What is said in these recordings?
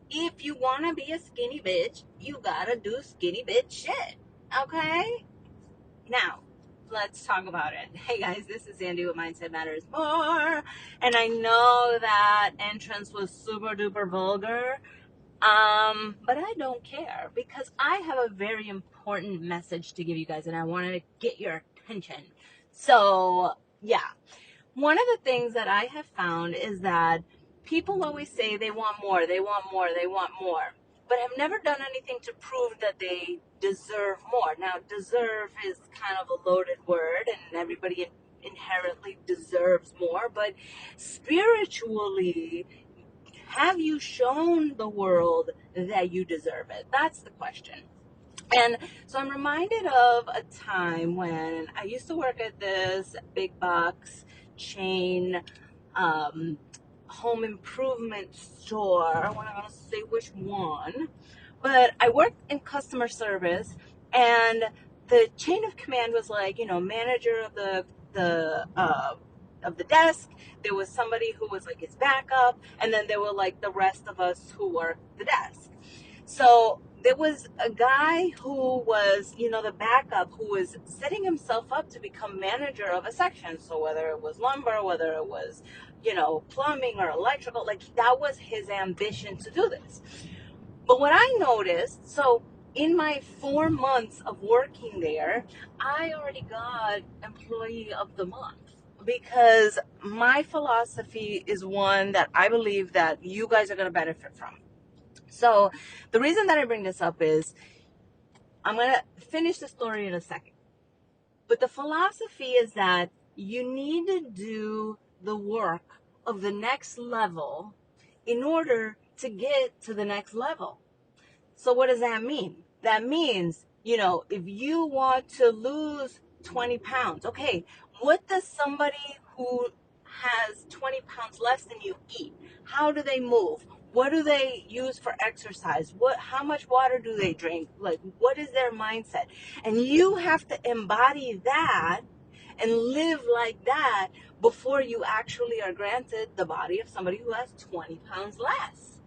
if you want to be a skinny bitch, you gotta do skinny bitch shit. Okay? Now, let's talk about it. Hey guys, this is Andy with Mindset Matters More. And I know that entrance was super duper vulgar. But I don't care because I have a very important message to give you guys and I wanted to get your attention. So, yeah. One of the things that I have found is that people always say they want more, they want more, they want more, but have never done anything to prove that they deserve more. Now, deserve is kind of a loaded word, and everybody inherently deserves more, but spiritually, have you shown the world that you deserve it? That's the question. And so I'm reminded of a time when I used to work at this big box chain um, home improvement store. I'm not going to say which one, but I worked in customer service, and the chain of command was like, manager of the desk. There was somebody who was like his backup, and then there were like the rest of us who worked the desk. So there was a guy who was, the backup, who was setting himself up to become manager of a section. So whether it was lumber, whether it was, plumbing or electrical, like that was his ambition to do this. But what I noticed, so in my 4 months of working there, I already got employee of the month because my philosophy is one that I believe that you guys are going to benefit from. So the reason that I bring this up is I'm going to finish the story in a second. But the philosophy is that you need to do the work of the next level in order to get to the next level. So what does that mean? That means, if you want to lose 20 pounds, okay, what does somebody who has 20 pounds less than you eat? How do they move? What do they use for exercise? How much water do they drink? Like, what is their mindset? And you have to embody that and live like that before you actually are granted the body of somebody who has 20 pounds less.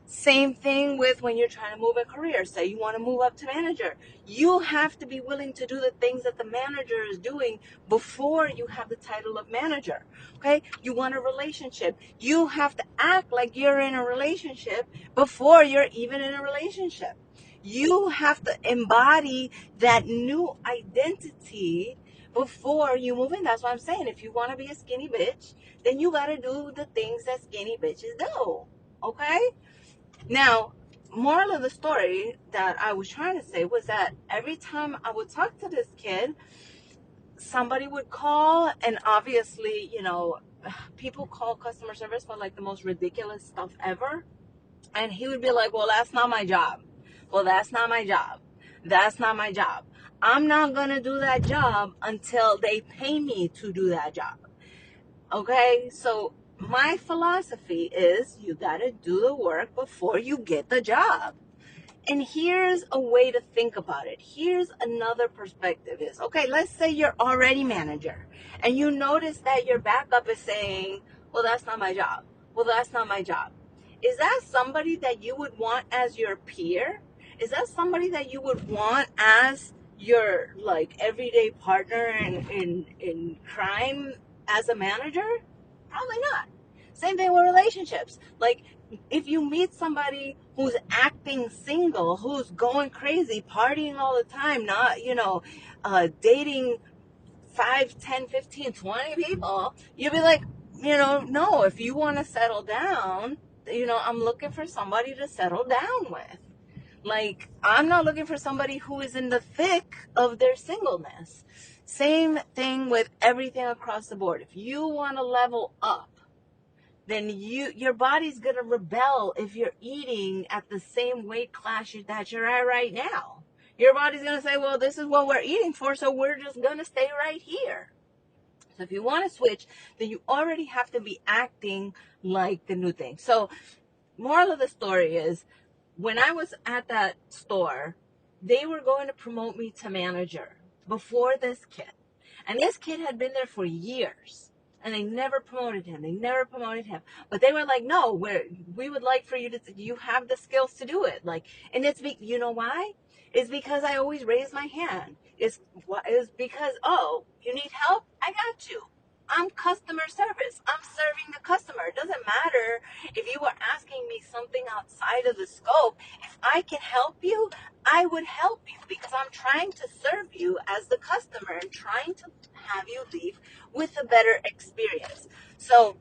Same thing with when you're trying to move a career. Say you want to move up to manager. You have to be willing to do the things that the manager is doing before you have the title of manager. Okay? You want a relationship. You have to act like you're in a relationship before you're even in a relationship. You have to embody that new identity before you move in. That's what I'm saying. If you want to be a skinny bitch, then you got to do the things that skinny bitches do. Okay? Now, moral of the story that I was trying to say was that every time I would talk to this kid, somebody would call, and obviously, people call customer service for like the most ridiculous stuff ever. And he would be like, well, that's not my job. Well, that's not my job. That's not my job. I'm not going to do that job until they pay me to do that job. Okay, so my philosophy is you got to do the work before you get the job. And here's a way to think about it. Here's another perspective is, okay, let's say you're already manager and you notice that your backup is saying, well, that's not my job. Well, that's not my job. Is that somebody that you would want as your peer? Is that somebody that you would want as your like everyday partner in crime as a manager? Probably not. Same thing with relationships. Like, if you meet somebody who's acting single, who's going crazy, partying all the time, not, dating 5, 10, 15, 20 people, you'll be like, no, if you want to settle down, I'm looking for somebody to settle down with. Like, I'm not looking for somebody who is in the thick of their singleness. Same thing with everything across the board. If you want to level up, then your body's going to rebel if you're eating at the same weight class that you're at right now. Your body's going to say, well, this is what we're eating for, so we're just going to stay right here. So if you want to switch, then you already have to be acting like the new thing. So moral of the story is, when I was at that store, they were going to promote me to manager before this kid. And this kid had been there for years. and they never promoted him. They never promoted him. But they were like, no, we would like for you to, you have the skills to do it. Like, and you know why? It's because I always raise my hand. It's because, oh, you need help? I got you. I'm customer service. I'm serving the customer. It doesn't matter if you were asking me something outside of the scope. If I can help you, I would help you because I'm trying to serve you as the customer and trying to have you leave with a better experience. So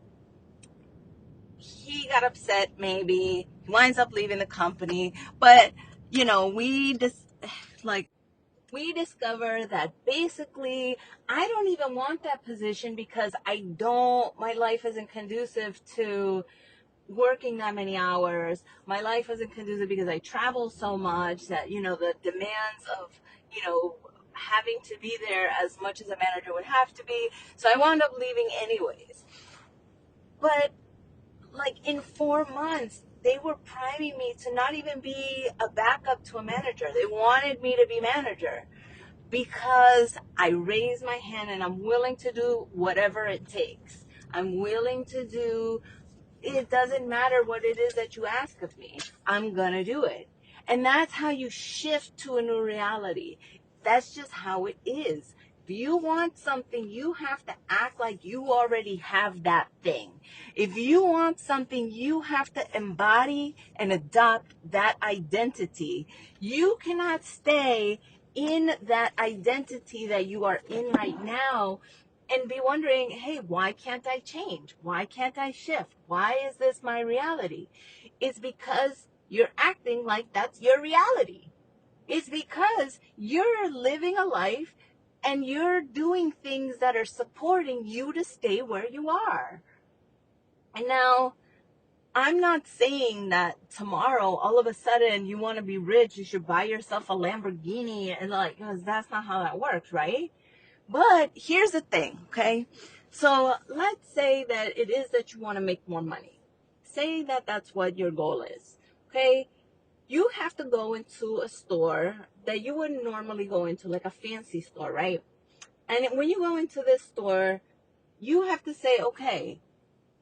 he got upset, maybe winds up leaving the company, but we just like we discover that basically I don't even want that position because my life isn't conducive to working that many hours. My life isn't conducive because I travel so much that, the demands of, having to be there as much as a manager would have to be. So I wound up leaving anyways. But like in 4 months, they were priming me to not even be a backup to a manager. They wanted me to be manager because I raise my hand and I'm willing to do whatever it takes. I'm willing to do, it doesn't matter what it is that you ask of me. I'm going to do it. And that's how you shift to a new reality. That's just how it is. If you want something, you have to act like you already have that thing. If you want something, you have to embody and adopt that identity. You cannot stay in that identity that you are in right now and be wondering, hey, why can't I change? Why can't I shift? Why is this my reality? It's because you're acting like that's your reality. It's because you're living a life and you're doing things that are supporting you to stay where you are. And now, I'm not saying that tomorrow, all of a sudden, you want to be rich, you should buy yourself a Lamborghini, and because that's not how that works, right? But here's the thing, okay? So let's say that it is that you want to make more money. Say that that's what your goal is, okay? You have to go into a store that you wouldn't normally go into, like a fancy store, right? And when you go into this store, you have to say, okay,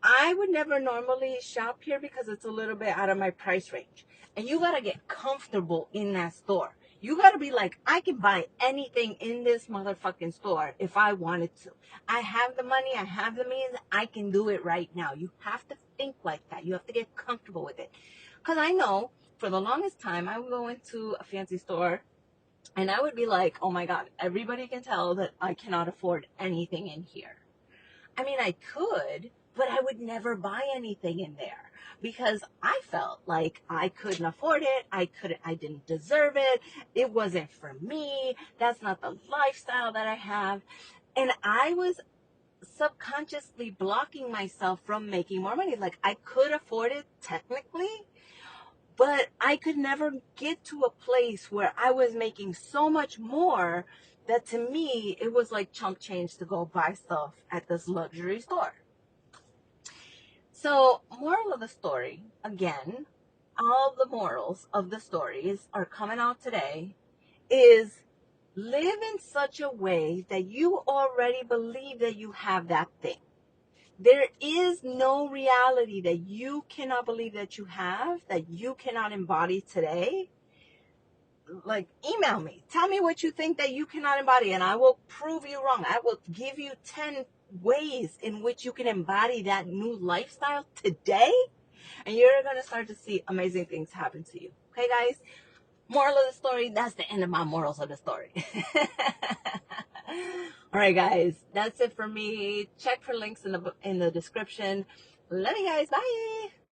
I would never normally shop here because it's a little bit out of my price range. And you got to get comfortable in that store. You got to be like, I can buy anything in this motherfucking store if I wanted to. I have the money. I have the means. I can do it right now. You have to think like that. You have to get comfortable with it. Because I know for the longest time, I would go into a fancy store and I would be like, oh my God, everybody can tell that I cannot afford anything in here. I mean, I could, but I would never buy anything in there because I felt like I couldn't afford it. I didn't deserve it. It wasn't for me. That's not the lifestyle that I have. And I was subconsciously blocking myself from making more money. Like I could afford it technically, but I could never get to a place where I was making so much more that to me, it was like chump change to go buy stuff at this luxury store. So, moral of the story, again, all the morals of the stories are coming out today, is live in such a way that you already believe that you have that thing. There is no reality that you cannot believe that you have, that you cannot embody today. Like, email me. Tell me what you think that you cannot embody, and I will prove you wrong. I will give you 10 ways in which you can embody that new lifestyle today, and you're going to start to see amazing things happen to you. Okay, guys? Moral of the story, that's the end of my morals of the story. All right, guys, that's it for me. Check for links in the description. Love you guys. Bye.